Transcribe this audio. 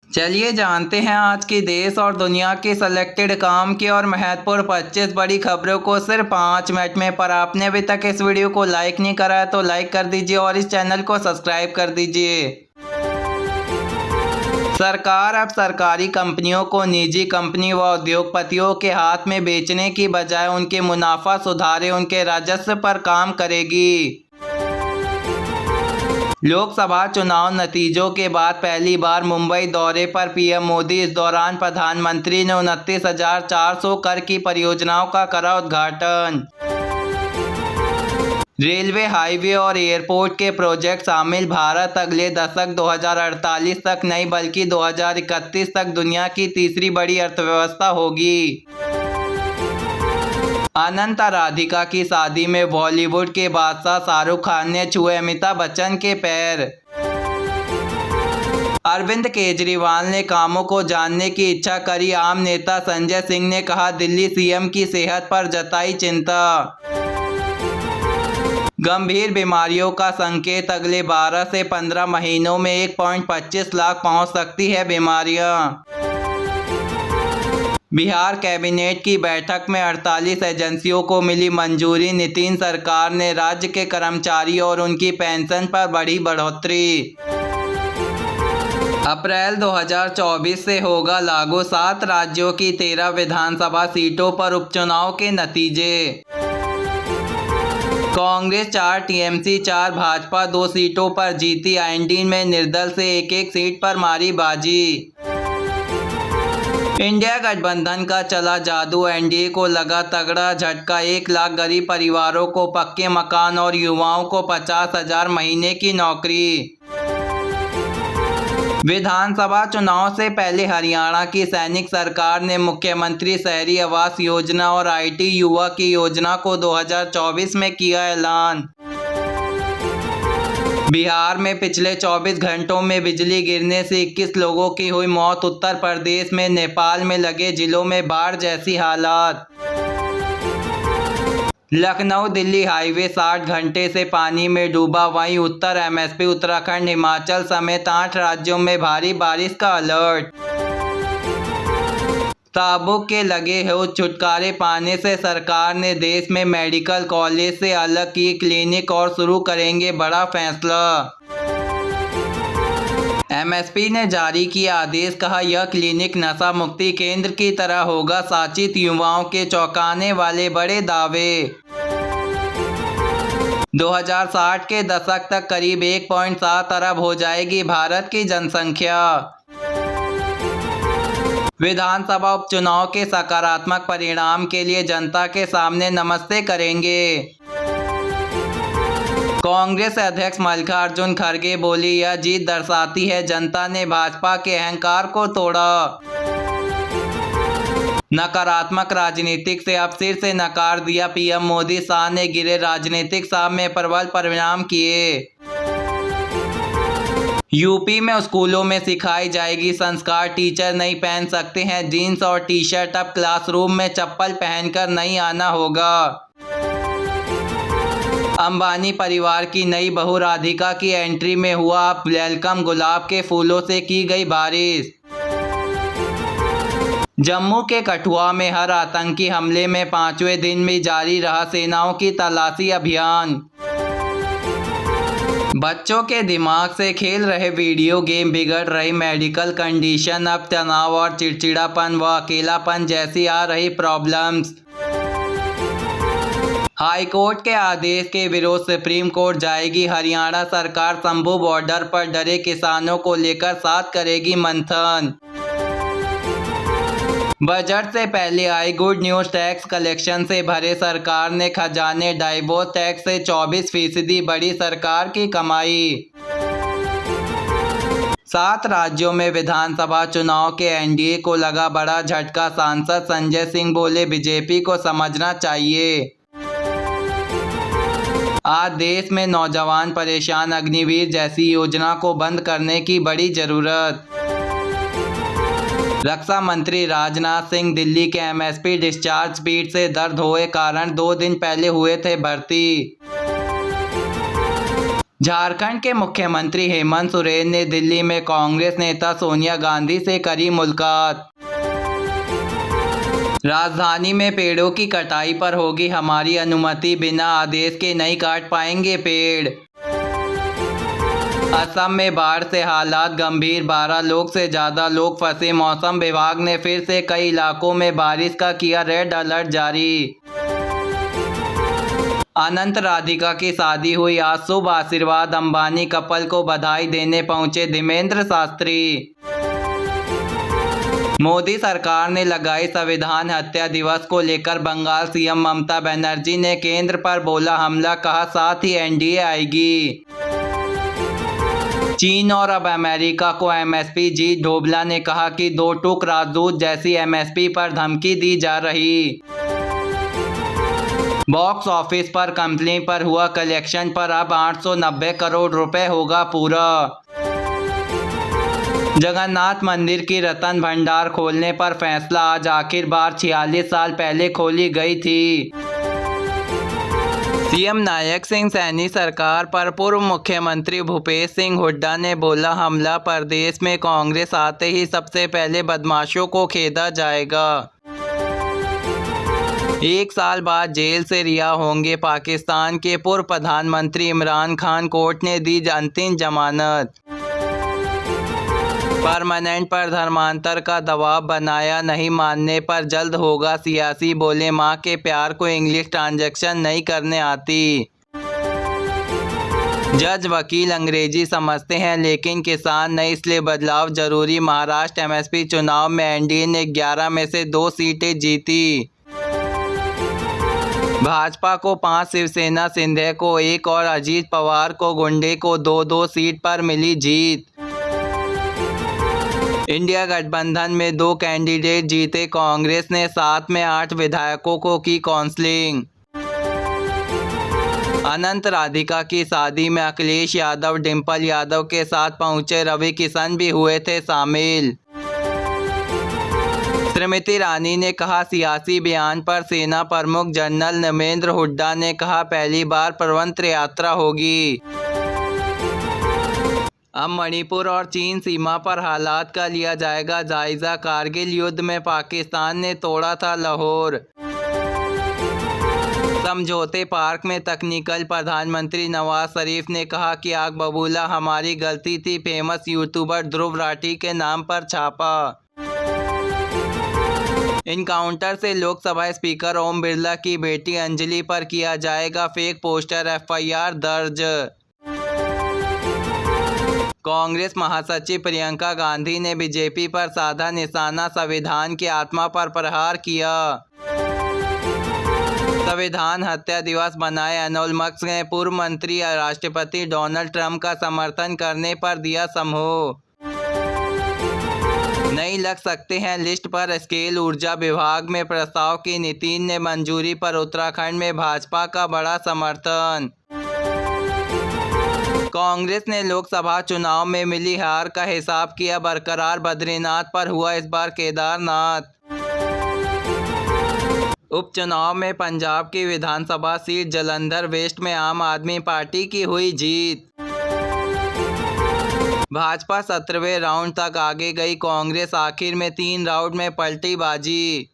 चलिए जानते हैं आज की देश और दुनिया की सिलेक्टेड काम की और महत्वपूर्ण 25 बड़ी खबरों को सिर्फ 5 मिनट में। पर आपने अभी तक इस वीडियो को लाइक नहीं करा है तो लाइक कर दीजिए और इस चैनल को सब्सक्राइब कर दीजिए। सरकार अब सरकारी कंपनियों को निजी कंपनी व उद्योगपतियों के हाथ में बेचने की बजाय उनके मुनाफा सुधारे उनके राजस्व पर काम करेगी। लोकसभा चुनाव नतीजों के बाद पहली बार मुंबई दौरे पर पीएम मोदी। इस दौरान प्रधानमंत्री ने 29,400 कर की परियोजनाओं का करा उद्घाटन। रेलवे, हाईवे और एयरपोर्ट के प्रोजेक्ट शामिल। भारत अगले दशक 2048 तक नहीं बल्कि 2031 तक दुनिया की तीसरी बड़ी अर्थव्यवस्था होगी। अनंत राधिका की शादी में बॉलीवुड के बादशाह शाहरुख खान ने छुए अमिताभ बच्चन के पैर। अरविंद केजरीवाल ने कामों को जानने की इच्छा करी। आम नेता संजय सिंह ने कहा, दिल्ली सीएम की सेहत पर जताई चिंता। गंभीर बीमारियों का संकेत। अगले 12 से 15 महीनों में 1.25 लाख पहुंच सकती है बीमारियां। बिहार कैबिनेट की बैठक में 48 एजेंसियों को मिली मंजूरी। नीतीश सरकार ने राज्य के कर्मचारियों और उनकी पेंशन पर बढ़ी बढ़ोतरी। अप्रैल 2024 से होगा लागू 7 राज्यों की 13 विधानसभा सीटों पर उपचुनाव के नतीजे। कांग्रेस 4, टीएमसी 4, भाजपा 2 सीटों पर जीती। आइंडीन में निर्दल से एक सीट पर मारी बाजी। इंडिया गठबंधन का चला जादू। एनडीए को लगा तगड़ा झटका। 1 लाख गरीब परिवारों को पक्के मकान और युवाओं को 50,000 महीने की नौकरी। विधानसभा चुनाव से पहले हरियाणा की सैनिक सरकार ने मुख्यमंत्री शहरी आवास योजना और आईटी युवा की योजना को 2024 में किया ऐलान। बिहार में पिछले 24 घंटों में बिजली गिरने से 21 लोगों की हुई मौत। उत्तर प्रदेश में नेपाल में लगे जिलों में बाढ़ जैसी हालात। लखनऊ दिल्ली हाईवे 60 घंटे से पानी में डूबा। वहीं उत्तर एमएसपी उत्तराखंड हिमाचल समेत 8 राज्यों में भारी बारिश का अलर्ट। ताबुक के लगे हो छुटकारे पाने से सरकार ने देश में मेडिकल कॉलेज से अलग की क्लिनिक और शुरू करेंगे बड़ा फैसला। एमएसपी ने जारी किया आदेश। कहा, यह क्लिनिक नशा मुक्ति केंद्र की तरह होगा। साचित युवाओं के चौंकाने वाले बड़े दावे। 2060 के दशक तक करीब 1.7 अरब हो जाएगी भारत की जनसंख्या। विधानसभा उपचुनाव के सकारात्मक परिणाम के लिए जनता के सामने नमस्ते करेंगे। कांग्रेस अध्यक्ष मल्लिकार्जुन खड़गे बोली, यह जीत दर्शाती है जनता ने भाजपा के अहंकार को तोड़ा। नकारात्मक राजनीतिक से अब सिर से नकार दिया पीएम मोदी। शाह ने गिरे राजनीतिक साहब में प्रबल परिणाम किए। यूपी में स्कूलों में सिखाई जाएगी संस्कार। टीचर नहीं पहन सकते हैं जीन्स और टी शर्ट। अब क्लासरूम में चप्पल पहनकर नहीं आना होगा। अंबानी परिवार की नई बहू राधिका की एंट्री में हुआ अब वेलकम। गुलाब के फूलों से की गई बारिश। जम्मू के कठुआ में हर आतंकी हमले में 5वें दिन भी जारी रहा सेनाओं की तलाशी अभियान। बच्चों के दिमाग से खेल रहे वीडियो गेम बिगड़ रही मेडिकल कंडीशन। अब तनाव और चिड़चिड़ापन व अकेलापन जैसी आ रही प्रॉब्लम्स। हाईकोर्ट के आदेश के विरोध सुप्रीम कोर्ट जाएगी। हरियाणा सरकार शंभू बॉर्डर पर डरे किसानों को लेकर 7 करेगी मंथन। बजट से पहले आई गुड न्यूज। टैक्स कलेक्शन से भरे सरकार ने खजाने। डाइवोर्स टैक्स से 24% बढ़ी सरकार की कमाई। 7 राज्यों में विधानसभा चुनाव के एनडीए को लगा बड़ा झटका। सांसद संजय सिंह बोले, बीजेपी को समझना चाहिए आज देश में नौजवान परेशान। अग्निवीर जैसी योजना को बंद करने की बड़ी जरूरत। रक्षा मंत्री राजनाथ सिंह दिल्ली के एमएसपी डिस्चार्ज स्पीड से दर्द होए कारण 2 दिन पहले हुए थे भर्ती। झारखंड के मुख्यमंत्री हेमंत सोरेन ने दिल्ली में कांग्रेस नेता सोनिया गांधी से करी मुलाकात। राजधानी में पेड़ों की कटाई पर होगी हमारी अनुमति, बिना आदेश के नहीं काट पाएंगे पेड़। असम में बाढ़ से हालात गंभीर, 12 लोग से ज्यादा लोग फंसे। मौसम विभाग ने फिर से कई इलाकों में बारिश का किया रेड अलर्ट जारी। अनंत राधिका की शादी हुई आज शुभ आशीर्वाद, अंबानी कपल को बधाई देने पहुंचे धर्मेंद्र शास्त्री। मोदी सरकार ने लगाई संविधान हत्या दिवस को लेकर बंगाल सीएम ममता बनर्जी ने केंद्र पर बोला हमला, कहा साथ ही एनडीए आएगी। चीन और अब अमेरिका को एमएसपी, जी डोभाल ने कहा कि 2 टूक राजदूत जैसी एमएसपी पर धमकी दी जा रही। बॉक्स ऑफिस पर कंपनी पर हुआ कलेक्शन पर अब 890 करोड़ रुपए होगा पूरा। जगन्नाथ मंदिर की रत्न भंडार खोलने पर फैसला आज, आखिर बार 46 साल पहले खोली गई थी। सीएम नायक सिंह सैनी सरकार पर पूर्व मुख्यमंत्री भूपेश सिंह हुड्डा ने बोला हमला, प्रदेश में कांग्रेस आते ही सबसे पहले बदमाशों को खेदा जाएगा। 1 साल बाद जेल से रिहा होंगे पाकिस्तान के पूर्व प्रधानमंत्री इमरान खान, कोर्ट ने दी अंतिम जमानत। परमानेंट पर धर्मांतर का दबाव बनाया, नहीं मानने पर जल्द होगा सियासी, बोले मां के प्यार को इंग्लिश ट्रांजैक्शन नहीं करने आती। जज वकील अंग्रेजी समझते हैं लेकिन किसान नहीं, इसलिए बदलाव जरूरी। महाराष्ट्र एमएसपी चुनाव में एनडीए ने 11 में से 2 सीटें जीती। भाजपा को 5, शिवसेना सिंधिया को 1 और अजीत पवार को गुंडे को 2-2 सीट पर मिली जीत। इंडिया गठबंधन में 2 कैंडिडेट जीते, कांग्रेस ने 7 में 8 विधायकों को की काउंसलिंग। अनंत राधिका की शादी में अखिलेश यादव डिंपल यादव के साथ पहुंचे, रवि किशन भी हुए थे शामिल। श्रीमती ईरानी ने कहा सियासी बयान पर सेना प्रमुख जनरल नरेंद्र हुड्डा ने कहा पहली बार प्रवंत्र यात्रा होगी। अब मणिपुर और चीन सीमा पर हालात का लिया जाएगा जायजा, कारगिल युद्ध में पाकिस्तान ने तोड़ा था लाहौर। समझौते पार्क में तकनीकल, प्रधानमंत्री नवाज शरीफ ने कहा कि आग बबूला हमारी गलती थी, फेमस यूट्यूबर ध्रुव राठी के नाम पर छापा। इनकाउंटर से लोकसभा स्पीकर ओम बिरला की बेटी अंजलि पर किया जाएगा फेक पोस्टर, एफआईआर दर्ज। कांग्रेस महासचिव प्रियंका गांधी ने बीजेपी पर साधा निशाना, संविधान की आत्मा पर प्रहार किया। संविधान हत्या दिवस बनाए, एलोन मस्क ने पूर्व मंत्री राष्ट्रपति डोनाल्ड ट्रंप का समर्थन करने पर दिया समूह। नहीं लग सकते हैं लिस्ट पर स्केल, ऊर्जा विभाग में प्रस्ताव की नितिन ने मंजूरी पर उत्तराखंड में भाजपा का बड़ा समर्थन। कांग्रेस ने लोकसभा चुनाव में मिली हार का हिसाब किया बरकरार, बद्रीनाथ पर हुआ इस बार केदारनाथ। उपचुनाव में पंजाब की विधानसभा सीट जलंधर वेस्ट में आम आदमी पार्टी की हुई जीत। भाजपा 17वें राउंड तक आगे गई, कांग्रेस आखिर में 3 राउंड में पलटी बाजी।